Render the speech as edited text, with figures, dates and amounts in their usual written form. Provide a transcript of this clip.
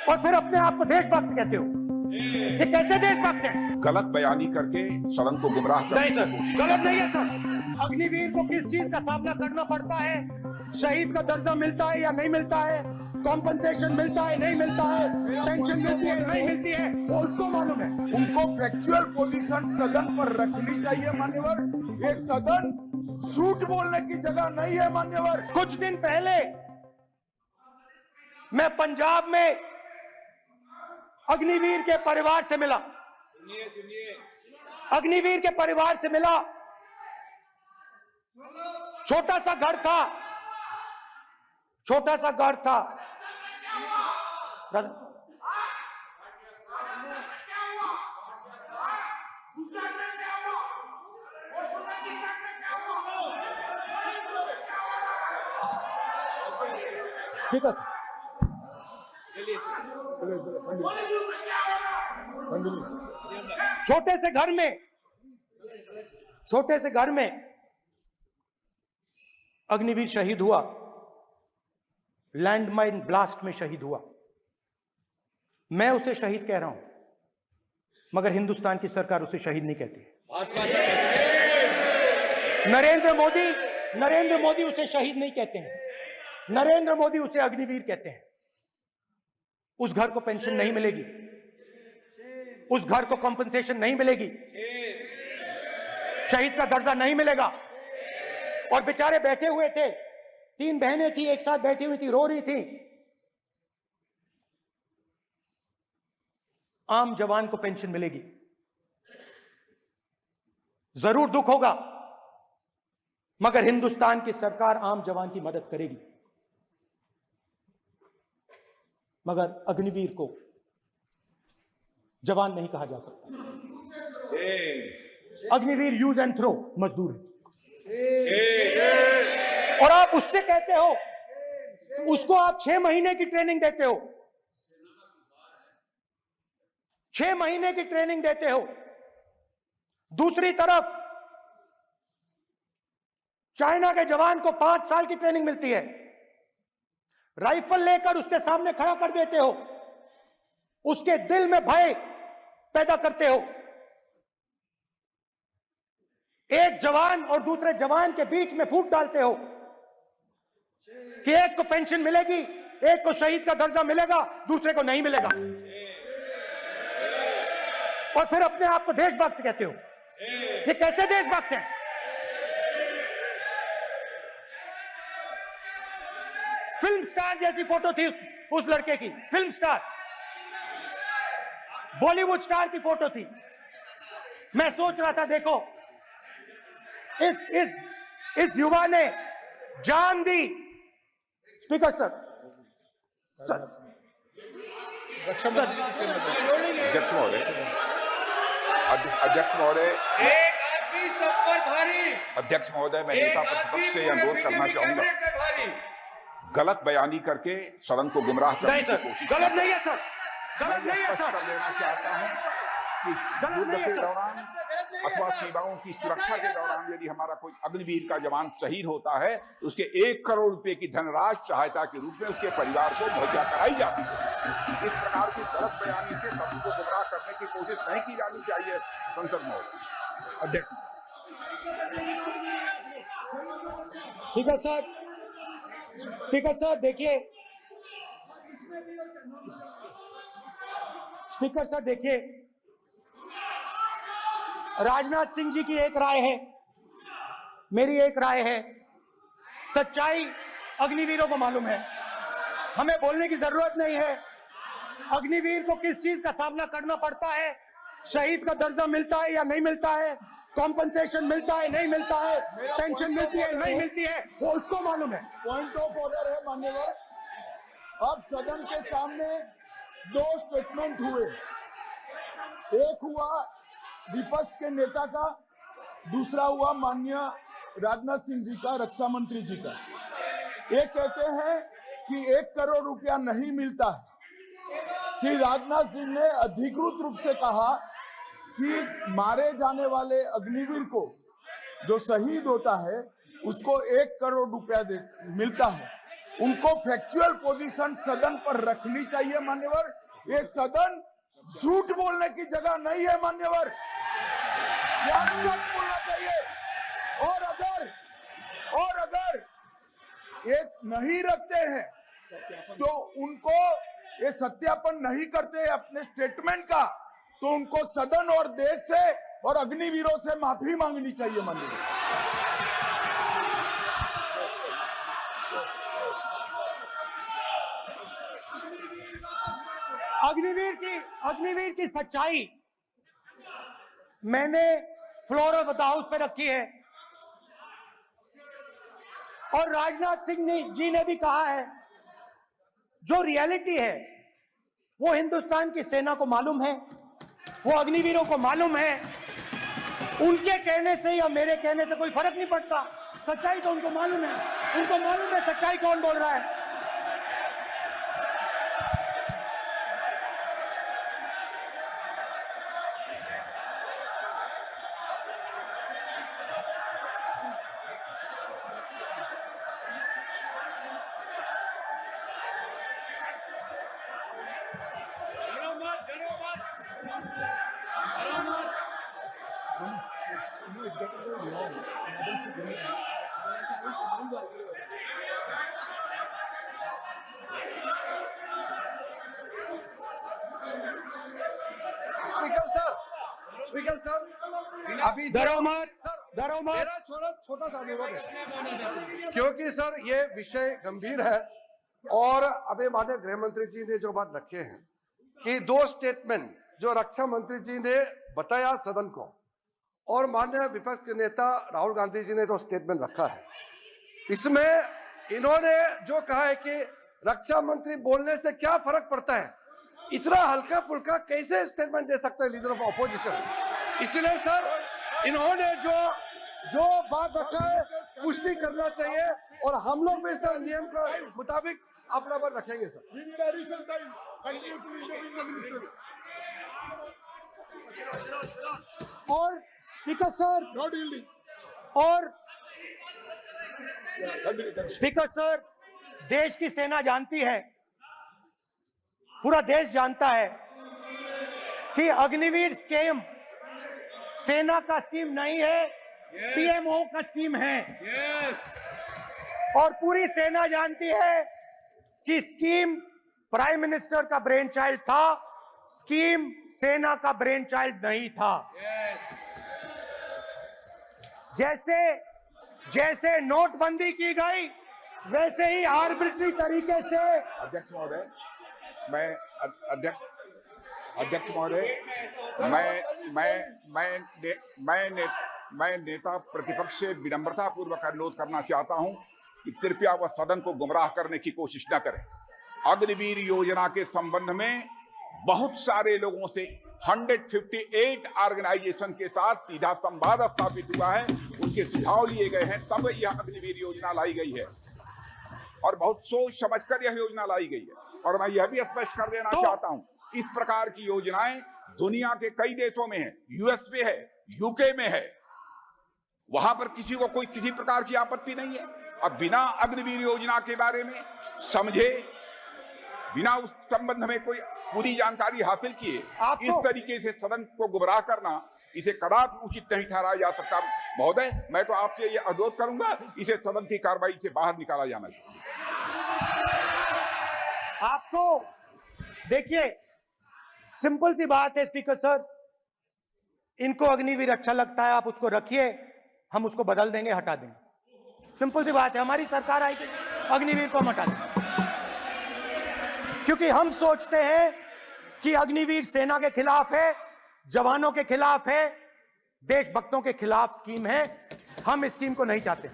और फिर अपने आप को देशभक्त कहते हो। ये कैसे देशभक्त है? गलत बयानी करके सदन को गुमराह कर। नहीं सर, गलत नहीं है सर। अग्निवीर को किस चीज का सामना करना पड़ता है? शहीद का दर्जा मिलता है या नहीं मिलता है? कॉम्पनसेशन मिलता है नहीं मिलता है? पेंशन मिलती है नहीं मिलती है? वो उसको मालूम है। उनको फैक्चुअल पोजीशन सदन पर रखनी चाहिए मान्यवर। ये सदन झूठ बोलने की जगह नहीं है मान्यवर। कुछ दिन पहले मैं पंजाब में अग्निवीर के परिवार से मिला। अग्निवीर के परिवार से मिला। छोटा सा घर था, छोटा सा घर था। ठीक है छोटे से घर में, छोटे से घर में अग्निवीर शहीद हुआ। लैंडमाइन ब्लास्ट में शहीद हुआ। मैं उसे शहीद कह रहा हूं, मगर हिंदुस्तान की सरकार उसे शहीद नहीं कहती। नरेंद्र मोदी उसे शहीद नहीं कहते हैं। नरेंद्र मोदी उसे अग्निवीर कहते हैं। उस घर को पेंशन नहीं मिलेगी, उस घर को कॉम्पनसेशन नहीं मिलेगी, शहीद का दर्जा नहीं मिलेगा। और बेचारे बैठे हुए थे, 3 बहनें थी, एक साथ बैठी हुई थी, रो रही थी। आम जवान को पेंशन मिलेगी, जरूर दुख होगा, मगर हिंदुस्तान की सरकार आम जवान की मदद करेगी। मगर अग्निवीर को जवान नहीं कहा जा सकता। अग्निवीर यूज एंड थ्रो मजदूर है। और आप उससे कहते हो, उसको आप 6 महीने की ट्रेनिंग देते हो, 6 महीने की ट्रेनिंग देते हो। दूसरी तरफ चाइना के जवान को 5 साल की ट्रेनिंग मिलती है। राइफल लेकर उसके सामने खड़ा कर देते हो, उसके दिल में भय पैदा करते हो। एक जवान और दूसरे जवान के बीच में फूट डालते हो कि एक को पेंशन मिलेगी, एक को शहीद का दर्जा मिलेगा, दूसरे को नहीं मिलेगा। और फिर अपने आप को देशभक्त कहते हो। ये कैसे देशभक्त है? फिल्म स्टार जैसी फोटो थी उस लड़के की, फिल्म स्टार, बॉलीवुड स्टार की फोटो थी। मैं सोच रहा था, देखो इस युवा ने जान दी। स्पीकर सर, अध्यक्ष महोदय, अध्यक्ष महोदय, अध्यक्ष महोदय, मैं नेता प्रतिपक्ष से अनुरोध करना चाहूंगा, गलत बयानी करके सदन को गुमराह करने की कोशिश। गलत नहीं है सर, गलत नहीं है सर। देना चाहता हूं कि युद्ध के दौरान अथवा सीमाओं की सुरक्षा के दौरान यदि हमारा कोई अग्निवीर का जवान शहीद होता है तो उसके 1 करोड़ रुपए की धनराशि सहायता के रूप में उसके परिवार को मुहैया कराई जाती है। इस प्रकार की गलत बयानी से सदन को गुमराह करने की कोशिश नहीं की जानी चाहिए। संसद महोदय, अध्यक्ष। ठीक है सर, स्पीकर सर देखिए, स्पीकर सर देखिए, राजनाथ सिंह जी की एक राय है, मेरी एक राय है। सच्चाई अग्निवीरों को मालूम है, हमें बोलने की जरूरत नहीं है। अग्निवीर को किस चीज का सामना करना पड़ता है, शहीद का दर्जा मिलता है या नहीं मिलता है, कॉम्पनसेशन मिलता है नहीं मिलता है, पेंशन मिलती है नहीं मिलती है, वो उसको मालूम है। पॉइंट ऑफ ऑर्डर है मान्यवर। अब सदन के सामने 2 स्टेटमेंट हुए। एक हुआ विपक्ष के नेता का, दूसरा हुआ माननीय राजनाथ सिंह जी का, रक्षा मंत्री जी का। ये कहते हैं कि 1 करोड़ रुपया नहीं मिलता है। श्री राजनाथ सिंह ने अधिकृत रूप से कहा कि मारे जाने वाले अग्निवीर को जो शहीद होता है उसको 1 करोड़ रुपया मिलता है। उनको फैक्चुअल पोजीशन सदन पर रखनी चाहिए मान्यवर। ये सदन झूठ बोलने की जगह नहीं है मान्यवर, यह सच बोलना चाहिए। और अगर ये नहीं रखते हैं तो उनको ये सत्यापन नहीं करते अपने स्टेटमेंट का, तो उनको सदन और देश से और अग्निवीरों से माफी मांगनी चाहिए माननीय। अग्निवीर की सच्चाई मैंने फ्लोर ऑफ द हाउस पे रखी है और राजनाथ सिंह जी ने भी कहा है, जो रियलिटी है वो हिंदुस्तान की सेना को मालूम है, वो अग्निवीरों को मालूम है। उनके कहने से या मेरे कहने से कोई फर्क नहीं पड़ता, सच्चाई तो उनको मालूम है। उनको मालूम है सच्चाई कौन बोल रहा है। स्पीकर सर अभी डरो मत। मेरा छोटा सा अनुरोध है, क्योंकि सर ये विषय गंभीर है और अभी माननीय गृह मंत्री जी ने जो बात रखे हैं कि 2 स्टेटमेंट जो रक्षा मंत्री जी ने बताया सदन को और माननीय विपक्ष के नेता राहुल गांधी जी ने जो स्टेटमेंट रखा है, इसमें इन्होंने जो कहा है कि रक्षा मंत्री बोलने से क्या फर्क पड़ता है, इतना हल्का फुल्का कैसे स्टेटमेंट दे सकते हैं लीडर ऑफ ऑपोजिशन। इसलिए सर इन्होंने जो बात रखा है पुष्टि करना चाहिए और हम लोग भी सर नियम के मुताबिक अपना बात रखेंगे सर। और स्पीकर सर स्पीकर सर, देश की सेना जानती है, पूरा देश जानता है कि अग्निवीर स्कीम सेना का स्कीम नहीं है, पीएमओ का स्कीम है। और पूरी सेना जानती है कि स्कीम प्राइम मिनिस्टर का ब्रेन चाइल्ड था, स्कीम सेना का ब्रेन चाइल्ड नहीं था। जैसे नोटबंदी की गई वैसे ही आर्बिट्री तरीके से। अध्यक्ष महोदय, मैं नेता प्रतिपक्ष से विनम्रता पूर्वक अनुरोध करना चाहता हूं कि कृपया वह सदन को गुमराह करने की कोशिश न करें। अग्निवीर योजना के संबंध में बहुत सारे लोगों से 158 ऑर्गेनाइजेशन के साथ सीधा संवाद स्थापित हुआ है, उनके सुझाव लिए गए हैं, तब यह अग्निवीर योजना लाई गई है और बहुत सोच समझकर यह योजना लाई गई है। और मैं यह भी स्पष्ट कर देना चाहता हूं, इस प्रकार की योजनाएं दुनिया के कई देशों में है, यूएस में है, यूके में है, वहां पर किसी को कोई किसी प्रकार की आपत्ति नहीं है। अब बिना अग्निवीर योजना के बारे में समझे, बिना उस संबंध में कोई पूरी जानकारी हासिल किए इस तरीके से सदन को गुमराह करना, इसे कदापि उचित नहीं ठहराया जा सकता। महोदय, मैं तो आपसे ये अनुरोध करूंगा, इसे सदन की कार्रवाई से बाहर निकाला जाना चाहिए। आपको देखिए, सिंपल सी बात है स्पीकर सर, इनको अग्निवीर अच्छा लगता है, आप उसको रखिए, हम उसको बदल देंगे, हटा देंगे। सिंपल सी बात है, हमारी सरकार आएगी, अग्निवीर को हम हटा देंगे, क्योंकि हम सोचते हैं कि अग्निवीर सेना के खिलाफ है, जवानों के खिलाफ है, देशभक्तों के खिलाफ स्कीम है। हम इस स्कीम को नहीं चाहते।